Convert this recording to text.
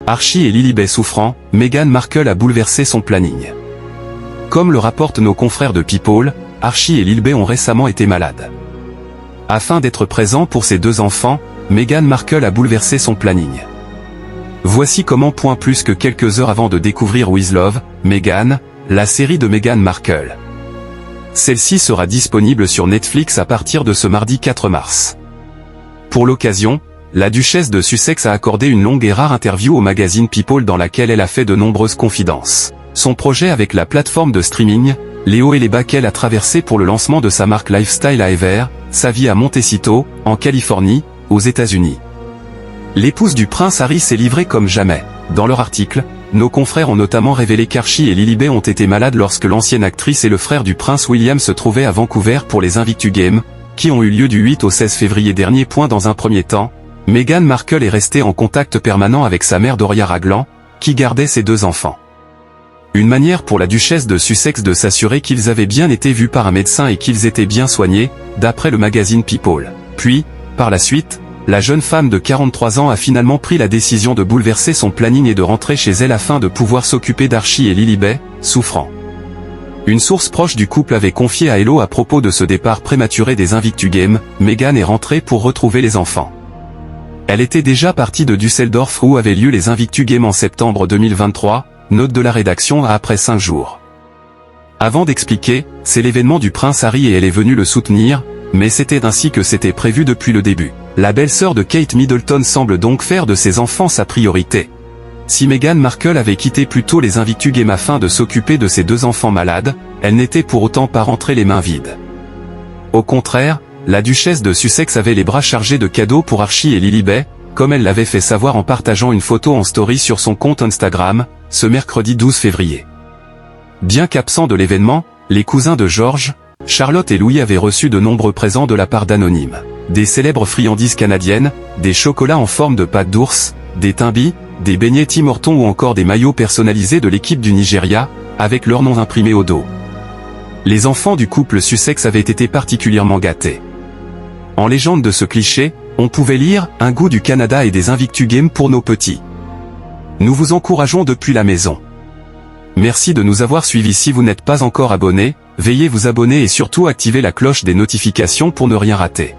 Archie et Lilibet souffrant, Meghan Markle a bouleversé son planning. Comme le rapportent nos confrères de People, Archie et Lilibet ont récemment été malades. Afin d'être présent pour ses deux enfants, Meghan Markle a bouleversé son planning. Voici comment. Plus que quelques heures avant de découvrir With Love, Meghan, la série de Meghan Markle. Celle-ci sera disponible sur Netflix à partir de ce mardi 4 mars. Pour l'occasion, la duchesse de Sussex a accordé une longue et rare interview au magazine People dans laquelle elle a fait de nombreuses confidences. Son projet avec la plateforme de streaming, les hauts et les bas qu'elle a traversés pour le lancement de sa marque Lifestyle à Ever, sa vie à Montecito, en Californie, aux États-Unis. L'épouse du prince Harry s'est livrée comme jamais. Dans leur article, nos confrères ont notamment révélé qu'Archie et Lilibet ont été malades lorsque l'ancienne actrice et le frère du prince William se trouvaient à Vancouver pour les Invictus Games, qui ont eu lieu du 8 au 16 février dernier. Dans un premier temps, Meghan Markle est restée en contact permanent avec sa mère Doria Ragland, qui gardait ses deux enfants. Une manière pour la duchesse de Sussex de s'assurer qu'ils avaient bien été vus par un médecin et qu'ils étaient bien soignés, d'après le magazine People. Puis, par la suite, la jeune femme de 43 ans a finalement pris la décision de bouleverser son planning et de rentrer chez elle afin de pouvoir s'occuper d'Archie et Lilibet, souffrant. Une source proche du couple avait confié à Hello à propos de ce départ prématuré des Invictus Games, Meghan est rentrée pour retrouver les enfants. Elle était déjà partie de Düsseldorf où avaient lieu les Invictus Games en septembre 2023, note de la rédaction après 5 jours. Avant d'expliquer, c'est l'événement du prince Harry et elle est venue le soutenir, mais c'était ainsi que c'était prévu depuis le début. La belle-sœur de Kate Middleton semble donc faire de ses enfants sa priorité. Si Meghan Markle avait quitté plus tôt les Invictus Games afin de s'occuper de ses deux enfants malades, elle n'était pour autant pas rentrée les mains vides. Au contraire, la duchesse de Sussex avait les bras chargés de cadeaux pour Archie et Lilibet, comme elle l'avait fait savoir en partageant une photo en story sur son compte Instagram, ce mercredi 12 février. Bien qu'absents de l'événement, les cousins de George, Charlotte et Louis avaient reçu de nombreux présents de la part d'anonymes. Des célèbres friandises canadiennes, des chocolats en forme de pattes d'ours, des timbits, des beignets Tim Hortons ou encore des maillots personnalisés de l'équipe du Nigeria, avec leur nom imprimé au dos. Les enfants du couple Sussex avaient été particulièrement gâtés. En légende de ce cliché, on pouvait lire « Un goût du Canada et des Invictus Games pour nos petits ». Nous vous encourageons depuis la maison. Merci de nous avoir suivis. Si vous n'êtes pas encore abonné, veuillez vous abonner et surtout activer la cloche des notifications pour ne rien rater.